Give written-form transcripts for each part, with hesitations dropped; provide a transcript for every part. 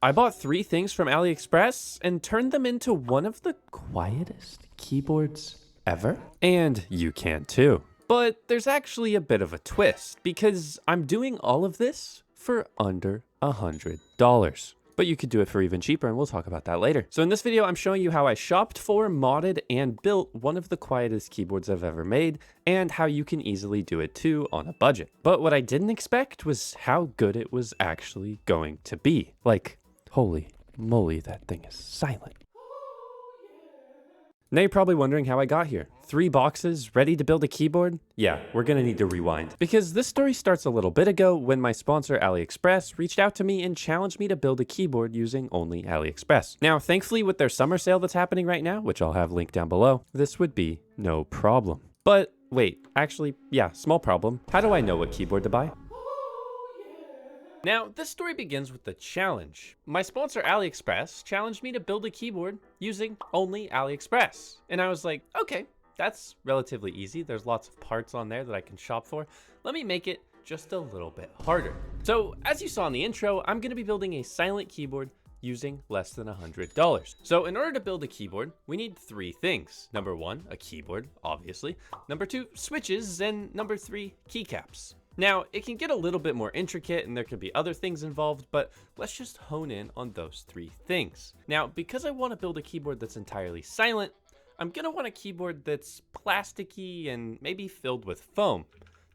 I bought 3 things from AliExpress and turned them into one of the quietest keyboards ever. And you can too. But there's actually a bit of a twist because I'm doing all of this for under $100. But you could do it for even cheaper, and we'll talk about that later. So in this video, I'm showing you how I shopped for, modded, and built one of the quietest keyboards I've ever made, and how you can easily do it too on a budget. But what I didn't expect was how good it was actually going to be. Like, holy moly, that thing is silent. Now you're probably wondering how I got here. 3 boxes, ready to build a keyboard? Yeah, we're gonna need to rewind. Because this story starts a little bit ago when my sponsor AliExpress reached out to me and challenged me to build a keyboard using only AliExpress. Now, thankfully with their summer sale that's happening right now, which I'll have linked down below, this would be no problem. But wait, actually, yeah, small problem. How do I know what keyboard to buy? Now, this story begins with the challenge. My sponsor AliExpress challenged me to build a keyboard using only AliExpress. And I was like, okay, that's relatively easy. There's lots of parts on there that I can shop for. Let me make it just a little bit harder. So as you saw in the intro, I'm gonna be building a silent keyboard using less than $100. So in order to build a keyboard, we need 3 things. Number 1, a keyboard, obviously. Number 2, switches, and number 3, keycaps. Now, it can get a little bit more intricate and there could be other things involved, but let's just hone in on those 3 things. Now, because I want to build a keyboard that's entirely silent, I'm going to want a keyboard that's plasticky and maybe filled with foam.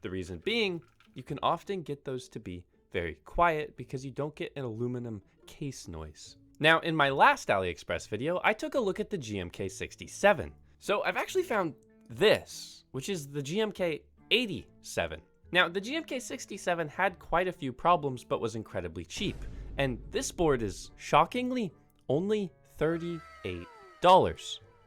The reason being, you can often get those to be very quiet because you don't get an aluminum case noise. Now, in my last AliExpress video, I took a look at the GMK67. So I've actually found this, which is the GMK87. Now, the GMK67 had quite a few problems, but was incredibly cheap. And this board is, shockingly, only $38.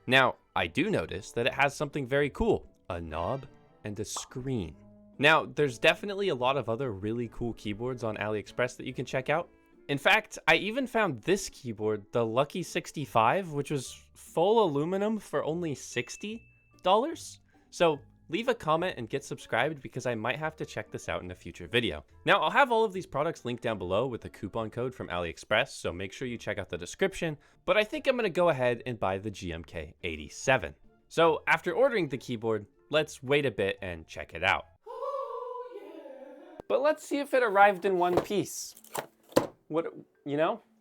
Now, I do notice that it has something very cool, a knob and a screen. Now, there's definitely a lot of other really cool keyboards on AliExpress that you can check out. In fact, I even found this keyboard, the Lucky 65, which was full aluminum for only $60. So leave a comment and get subscribed because I might have to check this out in a future video. Now, I'll have all of these products linked down below with a coupon code from AliExpress, so make sure you check out the description, but I think I'm gonna go ahead and buy the GMK87. So after ordering the keyboard, let's wait a bit and check it out. But let's see if it arrived in one piece. What,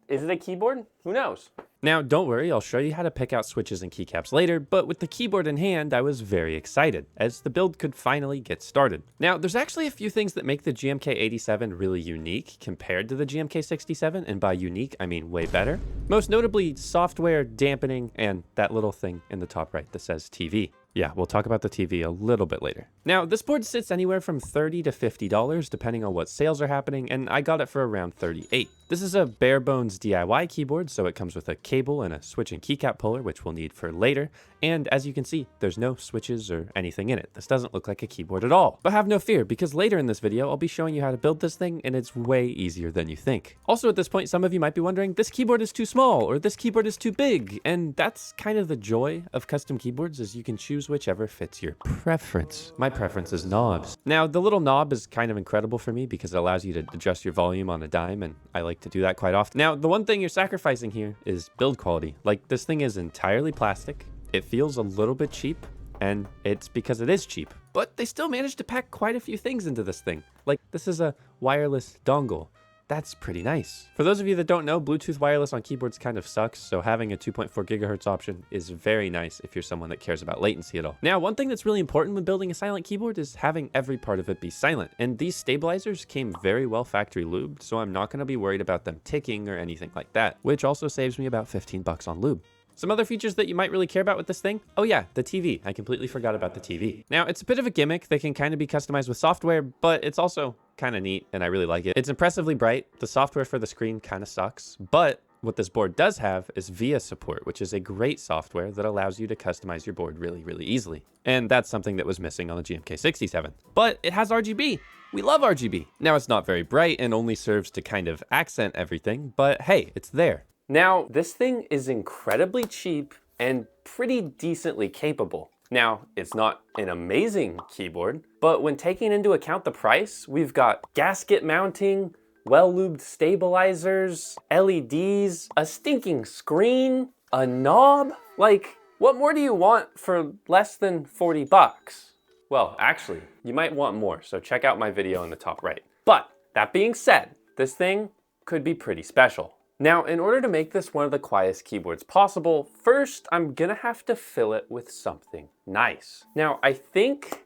is it a keyboard? Who knows? Now, don't worry, I'll show you how to pick out switches and keycaps later, but with the keyboard in hand, I was very excited, as the build could finally get started. Now, there's actually a few things that make the GMK87 really unique compared to the GMK67, and by unique, I mean way better. Most notably, software, dampening, and that little thing in the top right that says TV. Yeah, we'll talk about the TV a little bit later. Now, this board sits anywhere from $30 to $50, depending on what sales are happening, and I got it for around $38. This is a bare bones DIY keyboard, so it comes with a cable and a switch and keycap puller, which we'll need for later. And as you can see, there's no switches or anything in it. This doesn't look like a keyboard at all. But have no fear, because later in this video, I'll be showing you how to build this thing, and it's way easier than you think. Also, at this point, some of you might be wondering, this keyboard is too small, or this keyboard is too big. And that's kind of the joy of custom keyboards, is you can choose whichever fits your preference. My preference is knobs. Now, the little knob is kind of incredible for me because it allows you to adjust your volume on a dime, and I like to do that quite often. Now, the one thing you're sacrificing here is build quality. Like, this thing is entirely plastic. It feels a little bit cheap, and it's because it is cheap. But they still managed to pack quite a few things into this thing. Like, this is a wireless dongle. That's pretty nice. For those of you that don't know, Bluetooth wireless on keyboards kind of sucks, so having a 2.4 gigahertz option is very nice if you're someone that cares about latency at all. Now, one thing that's really important when building a silent keyboard is having every part of it be silent, and these stabilizers came very well factory lubed, so I'm not gonna be worried about them ticking or anything like that, which also saves me about 15 bucks on lube. Some other features that you might really care about with this thing? Oh yeah, the TV. I completely forgot about the TV. Now, it's a bit of a gimmick that can kind of be customized with software, but it's also kind of neat and I really like it. It's impressively bright. The software for the screen kind of sucks, but what this board does have is VIA support, which is a great software that allows you to customize your board really, really easily. And that's something that was missing on the GMK67. But it has RGB. We love RGB. Now, it's not very bright and only serves to kind of accent everything, but hey, it's there. Now, this thing is incredibly cheap and pretty decently capable. Now, it's not an amazing keyboard, but when taking into account the price, we've got gasket mounting, well-lubed stabilizers, LEDs, a stinking screen, a knob. Like, what more do you want for less than 40 bucks? Well, actually, you might want more, so check out my video in the top right. But that being said, this thing could be pretty special. Now, in order to make this one of the quietest keyboards possible, first I'm gonna have to fill it with something nice. Now, I think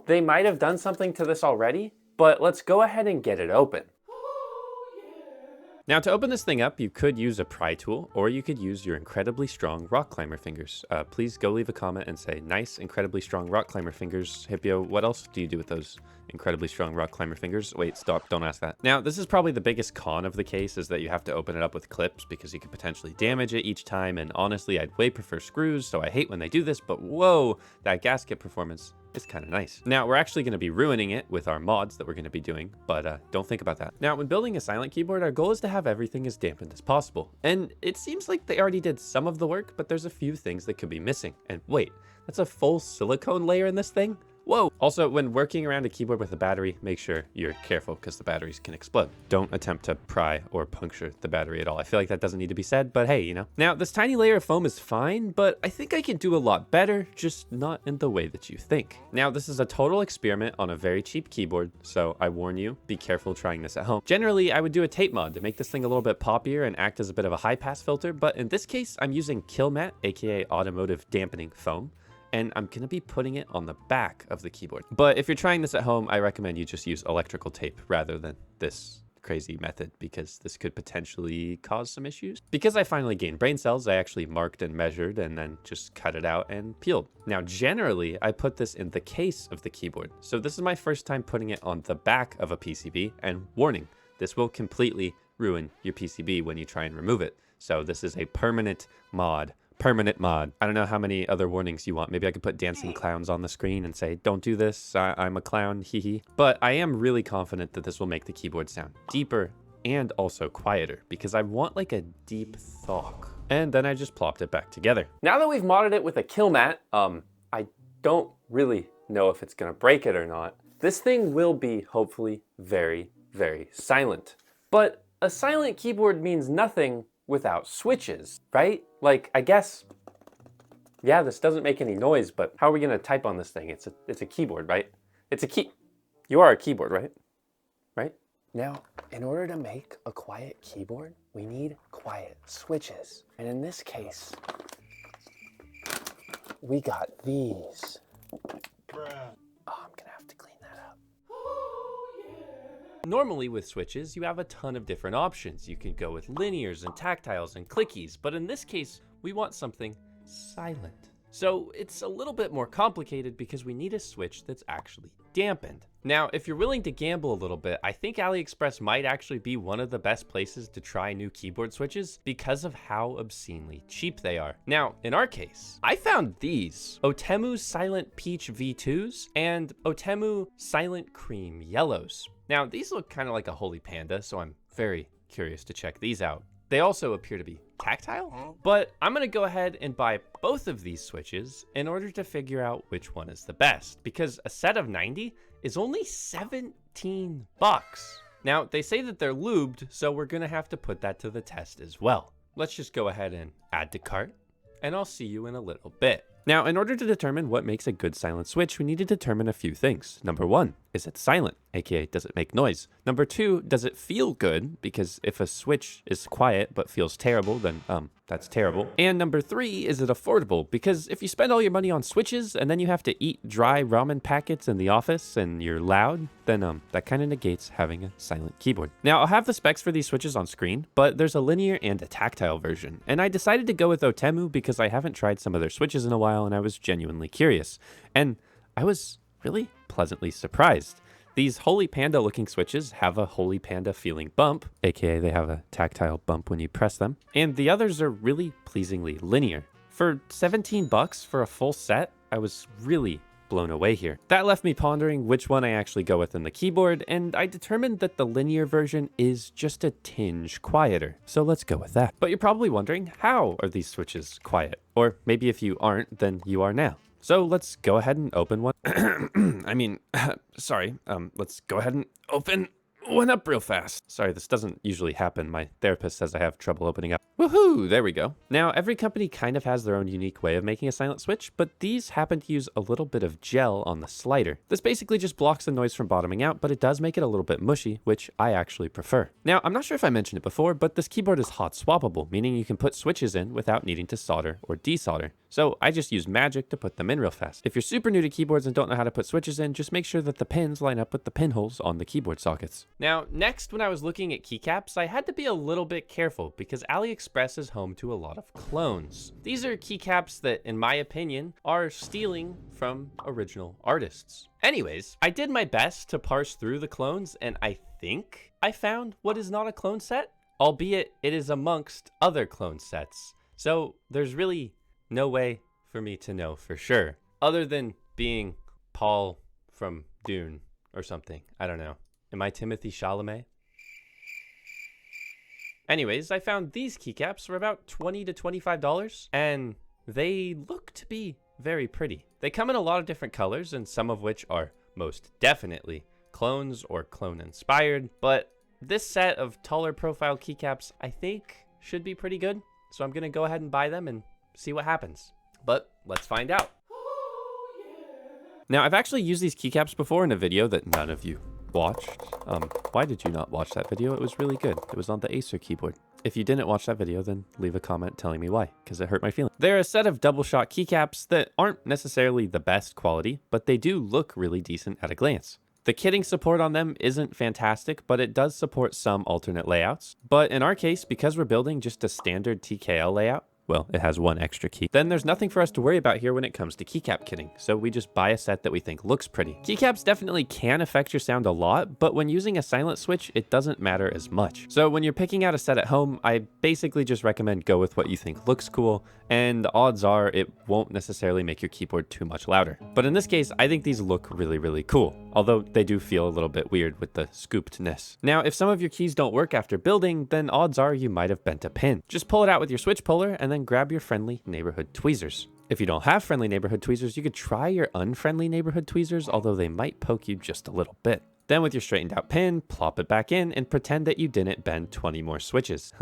they might have done something to this already, but let's go ahead and get it open. Now, to open this thing up, you could use a pry tool, or you could use your incredibly strong rock climber fingers. Please go leave a comment and say, nice, incredibly strong rock climber fingers. Hipyo, what else do you do with those incredibly strong rock climber fingers? Wait, stop, don't ask that. Now, this is probably the biggest con of the case, is that you have to open it up with clips because you could potentially damage it each time, and honestly, I'd way prefer screws, so I hate when they do this, but whoa, that gasket performance is kind of nice. Now, we're actually going to be ruining it with our mods that we're going to be doing, but don't think about that. Now, when building a silent keyboard, our goal is to have everything as dampened as possible. And it seems like they already did some of the work, but there's a few things that could be missing. And wait, that's a full silicone layer in this thing? Whoa! Also, when working around a keyboard with a battery, make sure you're careful because the batteries can explode. Don't attempt to pry or puncture the battery at all. I feel like that doesn't need to be said, but hey, you know. Now, this tiny layer of foam is fine, but I think I can do a lot better, just not in the way that you think. Now, this is a total experiment on a very cheap keyboard, so I warn you, be careful trying this at home. Generally, I would do a tape mod to make this thing a little bit poppier and act as a bit of a high pass filter, but in this case, I'm using Kill Matte, aka automotive dampening foam, and I'm gonna be putting it on the back of the keyboard. But if you're trying this at home, I recommend you just use electrical tape rather than this crazy method, because this could potentially cause some issues. Because I finally gained brain cells, I actually marked and measured and then just cut it out and peeled. Now, generally, I put this in the case of the keyboard. So this is my first time putting it on the back of a PCB, and warning, this will completely ruin your PCB when you try and remove it. So this is a permanent mod. I don't know how many other warnings you want. Maybe I could put dancing clowns on the screen and say, don't do this, I'm a clown, hee hee. But I am really confident that this will make the keyboard sound deeper and also quieter, because I want like a deep thok. And then I just plopped it back together. Now that we've modded it with a Kill Matte, I don't really know if it's gonna break it or not. This thing will be hopefully very, very silent. But a silent keyboard means nothing without switches, right? Like, I guess, yeah, this doesn't make any noise, but how are we gonna type on this thing? It's a keyboard, right? You are a keyboard, right? Right? Now, in order to make a quiet keyboard, we need quiet switches. And in this case, we got these. I'm gonna have to clean that up. Normally with switches, you have a ton of different options. You can go with linears and tactiles and clickies, but in this case, we want something silent. So it's a little bit more complicated because we need a switch that's actually dampened. Now, if you're willing to gamble a little bit, I think AliExpress might actually be one of the best places to try new keyboard switches because of how obscenely cheap they are. Now, in our case, I found these Otemu Silent Peach V2s and Otemu Silent Cream Yellows. Now, these look kind of like a holy panda, so I'm very curious to check these out. They also appear to be tactile, but I'm gonna go ahead and buy both of these switches in order to figure out which one is the best, because a set of 90 is only 17 bucks. Now, they say that they're lubed, so we're gonna have to put that to the test as well. Let's just go ahead and add to cart, and I'll see you in a little bit. Now, in order to determine what makes a good silent switch, we need to determine a few things. Number one, is it silent? AKA, does it make noise? Number two, does it feel good? Because if a switch is quiet but feels terrible, then that's terrible. And number three, is it affordable? Because if you spend all your money on switches and then you have to eat dry ramen packets in the office and you're loud, then that kind of negates having a silent keyboard. Now, I'll have the specs for these switches on screen, but there's a linear and a tactile version. And I decided to go with Otemu because I haven't tried some of their switches in a while and I was genuinely curious. And I was really pleasantly surprised. These Holy Panda looking switches have a Holy Panda feeling bump, aka they have a tactile bump when you press them, and the others are really pleasingly linear. For 17 bucks for a full set, I was really blown away here. That left me pondering which one I actually go with in the keyboard, and I determined that the linear version is just a tinge quieter. So let's go with that. But you're probably wondering, how are these switches quiet? Or maybe if you aren't, then you are now. So let's go ahead and open one. Let's go ahead and open went up real fast. Sorry, this doesn't usually happen. My therapist says I have trouble opening up. Woohoo, there we go. Now, every company kind of has their own unique way of making a silent switch, but these happen to use a little bit of gel on the slider. This basically just blocks the noise from bottoming out, but it does make it a little bit mushy, which I actually prefer. Now, I'm not sure if I mentioned it before, but this keyboard is hot swappable, meaning you can put switches in without needing to solder or desolder. So I just use magic to put them in real fast. If you're super new to keyboards and don't know how to put switches in, just make sure that the pins line up with the pinholes on the keyboard sockets. Now, next, when I was looking at keycaps, I had to be a little bit careful because AliExpress is home to a lot of clones. These are keycaps that, in my opinion, are stealing from original artists. Anyways, I did my best to parse through the clones, and I think I found what is not a clone set, albeit it is amongst other clone sets. So there's really no way for me to know for sure, other than being Paul from Dune or something. I don't know. Am I Timothy Chalamet? Anyways, I found these keycaps for about $20 to $25, and they look to be very pretty. They come in a lot of different colors, and some of which are most definitely clones or clone inspired, but this set of taller profile keycaps I think should be pretty good, so I'm gonna go ahead and buy them and see what happens. But let's find out. Now, I've actually used these keycaps before in a video that none of you watched. Why did you not watch that video? It was really good. It was on the Acer keyboard. If you didn't watch that video, then leave a comment telling me why, because it hurt my feelings. They're a set of double shot keycaps that aren't necessarily the best quality, but they do look really decent at a glance. The kitting support on them isn't fantastic, but it does support some alternate layouts. But in our case, because we're building just a standard TKL layout, well, it has one extra key, then there's nothing for us to worry about here when it comes to keycap kitting, so we just buy a set that we think looks pretty. Keycaps definitely can affect your sound a lot, but when using a silent switch, it doesn't matter as much. So when you're picking out a set at home, I basically just recommend go with what you think looks cool, and odds are it won't necessarily make your keyboard too much louder. But in this case, I think these look really, really cool, although they do feel a little bit weird with the scoopedness. Now, if some of your keys don't work after building, then odds are you might have bent a pin. Just pull it out with your switch puller and then grab your friendly neighborhood tweezers. If you don't have friendly neighborhood tweezers, you could try your unfriendly neighborhood tweezers, although they might poke you just a little bit. Then with your straightened out pin, plop it back in and pretend that you didn't bend 20 more switches.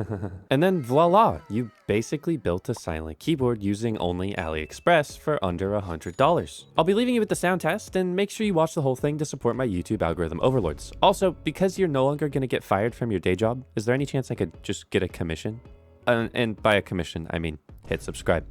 And then voila, you basically built a silent keyboard using only AliExpress for under $100. I'll be leaving you with the sound test, and make sure you watch the whole thing to support my YouTube algorithm overlords. Also, because you're no longer going to get fired from your day job, is there any chance I could just get a commission? And by a commission, I mean hit subscribe.